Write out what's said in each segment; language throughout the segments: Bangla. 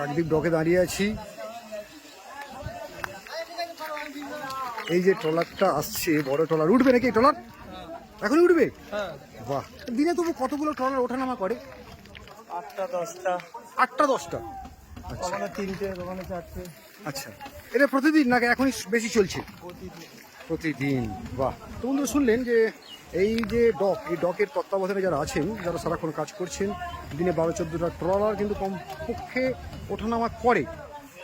কাকদ্বীপ ডকে দাঁড়িয়ে আছি। এই যে ট্রলারটা আসছে, বড় ট্রলার, উঠবে নাকি ট্রলার? এখনই উঠবে? বাহ, দিনে তবু কতগুলো ট্রলার ওঠানামা করে? 8টা 10টা। 8টা 10টা? আচ্ছা, ওখানে 3টে, ওখানে 4টে। আচ্ছা, এটা প্রতিদিন নাকি এখনই বেশি চলছে? প্রতিদিন। প্রতিদিন। বাহ। তো বন্ধুরা শুনলেন যে এই যে ডক, এই ডকের তত্ত্বাবধানে যারা আছেন, যারা সারাক্ষণ কাজ করছেন, দিনে 12-14টা ট্রলার কিন্তু কমপক্ষে ওঠানামা করে।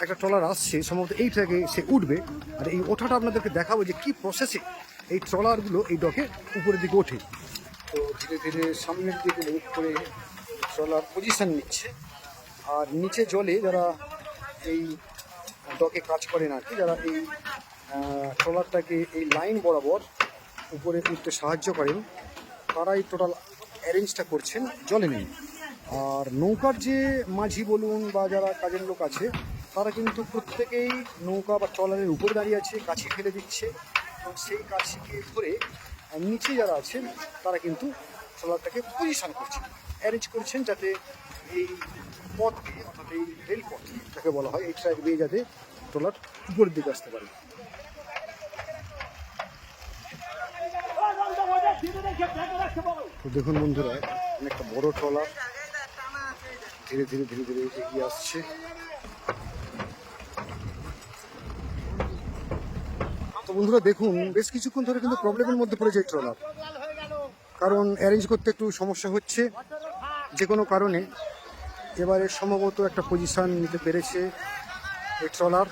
একটা ট্রলার আসছে, সম্ভবত এই ট্র্যাকে সে উঠবে। আর এই ওঠাটা আপনাদেরকে দেখাবো যে কি প্রসেসে এই ট্রলারগুলো এই ডকে উপরের দিকে ওঠে। তো ধীরে ধীরে সামনের দিকে মুখ করে ট্রলার পজিশন নিচ্ছে। আর নিচে জলে যারা এই ডকে কাজ করেন আর কি, যারা এই ট্রলারটাকে এই লাইন বরাবর উপরে উঠতে সাহায্য করেন, তারাই টোটাল অ্যারেঞ্জটা করছেন, জলে নেই। আর নৌকার যে মাঝি বলুন বা যারা কাজের লোক আছে, তারা কিন্তু প্রত্যেকেই নৌকা বা ট্রলারের উপরে দাঁড়িয়ে আছে, কাছি ফেলে দিচ্ছে এবং সেই কাছিকে ধরে নিচে যারা আছেন তারা কিন্তু ট্রলারটাকে পজিশন করছেন, অ্যারেঞ্জ করছেন, যাতে এই পথ দিয়ে, অর্থাৎ এই রেলপথ যাকে বলা হয়, এই ট্র্যাক দিয়ে যাতে ট্রলার উপরের দিকে আসতে পারে। তো দেখুন বন্ধুরা, অনেকটা বড় ট্রলার ধীরে ধীরে ধীরে ধীরে এগিয়ে আসছে। তো বন্ধুরা দেখুন, বেশ কিছুক্ষণ ধরে কিন্তু প্রবলেমের মধ্যে পড়েছে এই ট্রলার, কারণ অ্যারেঞ্জ করতে একটু সমস্যা হচ্ছে যে কোনো কারণে। এবারে সম্ভবত একটা পজিশন নিতে পেরেছে এই ট্রলার।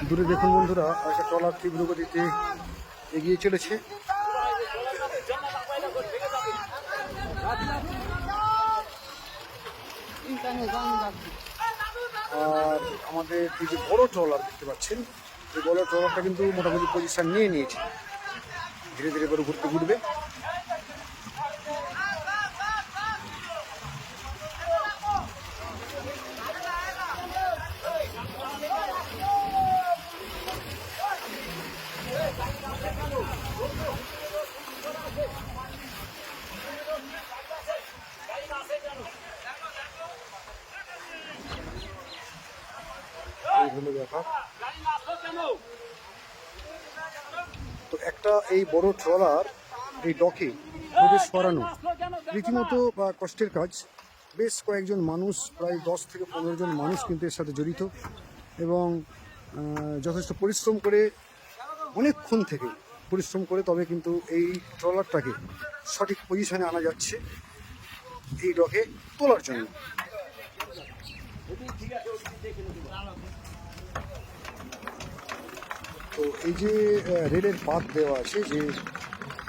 দূরে দেখুন বন্ধুরা, একটা ট্রলার তীব্র গতিতে এগিয়ে চলেছে। আর আমাদের এই যে বড় ট্রলার দেখতে পাচ্ছেন, এই বড় ট্রলারটা কিন্তু মোটামুটি পজিশন নিয়ে নিয়েছে, ধীরে ধীরে এবার ঘুরতে ঘুরবে। এই হলো ব্যাপার। তো একটা এই বড় ট্রলার এই ডকে প্রবেশ করানো রীতিমতো বা কষ্টের কাজ। বেশ কয়েকজন মানুষ, প্রায় 10 থেকে 15 জন মানুষ কিন্তু এর সাথে জড়িত এবং যথেষ্ট পরিশ্রম করে, অনেকক্ষণ থেকে পরিশ্রম করে তবে কিন্তু এই ট্রলারটাকে সঠিক পজিশনে আনা যাচ্ছে এই ডকে তোলার জন্য। তো এই যে রেলের পাত দেওয়া আছে, যে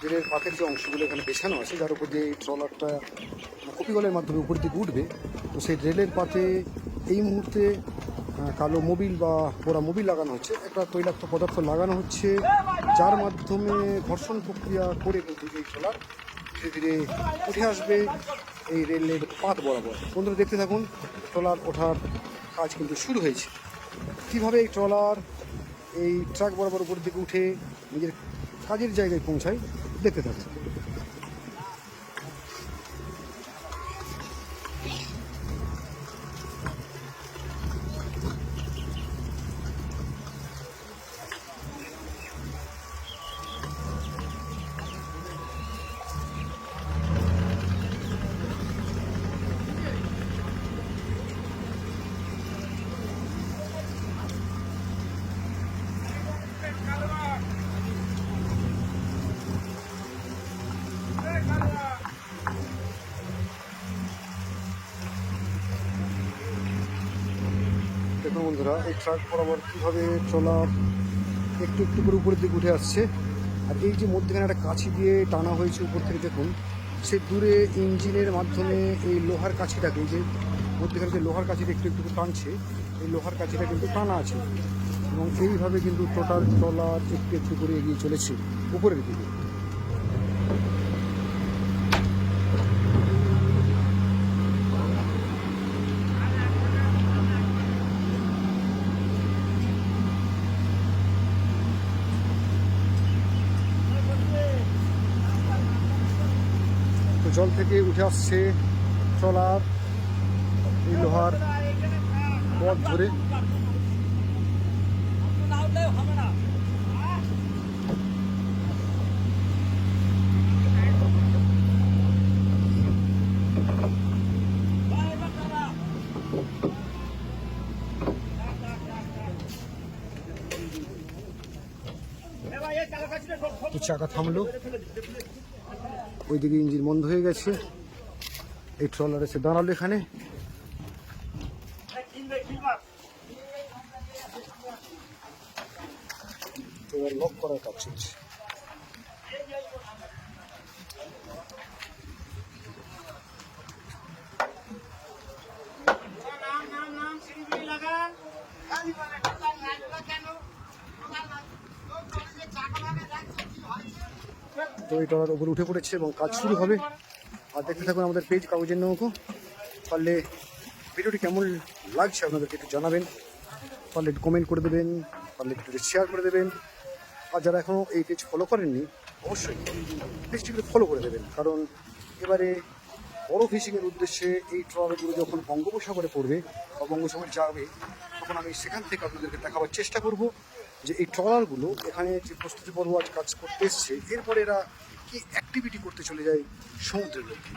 রেলের পাতের যে অংশগুলো এখানে বেছানো আছে, যার উপর দিয়ে এই ট্রলারটা কপিগলের মাধ্যমে উপর দিকে উঠবে, তো সেই রেলের পাতে এই মুহূর্তে কালো মোবিল বা পোড়া মোবিল লাগানো হচ্ছে, একটা তৈলাক্ত পদার্থ লাগানো হচ্ছে, যার মাধ্যমে ঘর্ষণ প্রক্রিয়া করে কিন্তু এই ট্রলার ধীরে ধীরে উঠে আসবে এই রেলের পাত বরাবর। বন্ধুরা দেখতে থাকুন, ট্রলার ওঠার কাজ কিন্তু শুরু হয়েছে। কীভাবে এই ট্রলার এই ট্রাক বরাবর উপর দিকে উঠে নিজের কাজের জায়গায় পৌঁছায়, দেখতে থাকুন। দেখুন বন্ধুরা, এই ট্রাক বরাবর কীভাবে ট্রলার একটু একটু করে উপরের দিকে উঠে আসছে। আর এই যে মধ্যখানে একটা কাছি দিয়ে টানা হয়েছে উপর থেকে, দেখুন সে দূরে ইঞ্জিনের মাধ্যমে এই লোহার কাছিটাকে, এই যে মধ্যখানে যে লোহার কাছিটা একটু একটু টানছে, এই লোহার কাছিটা কিন্তু টানা আছে এবং এইভাবে কিন্তু টোটাল ট্রলার একটু একটু করে এগিয়ে চলেছে উপরের দিকে। জল থেকে উঠে আসছে ট্রলার, এই লোহার পথ ধরে। তো চাকা থামলো, ওইদিকে ইঞ্জিন বন্ধ হয়ে গেছে, এই ট্রলার এসে দাঁড়ালো এখানে। এবার লক করার কাজ চলছে। তো এই ট্রলার উপরে উঠে পড়েছে এবং কাজ শুরু হবে। আর দেখতে থাকুন আমাদের পেজ কাগজের নৌকো। পারলে ভিডিওটি কেমন লাগছে আপনাদেরকে একটু জানাবেন, পারলে একটু কমেন্ট করে দেবেন, পারলে একটু শেয়ার করে দেবেন। আর যারা এখনও এই পেজ ফলো করেননি অবশ্যই পেজটিকে ফলো করে দেবেন, কারণ এবারে বড় ফিশিংয়ের উদ্দেশ্যে এই ট্রলারগুলো যখন বঙ্গোপসাগরে পড়বে বা বঙ্গোপসাগরে যাবে, তখন আমি সেখান থেকে আপনাদেরকে দেখাবার চেষ্টা করব যে এই ট্রলারগুলো এখানে যে প্রস্তুতি পর্ব আজ কাজ করতে এসছে, এরপরে এরা কি অ্যাক্টিভিটি করতে চলে যায় সমুদ্রের মধ্যে।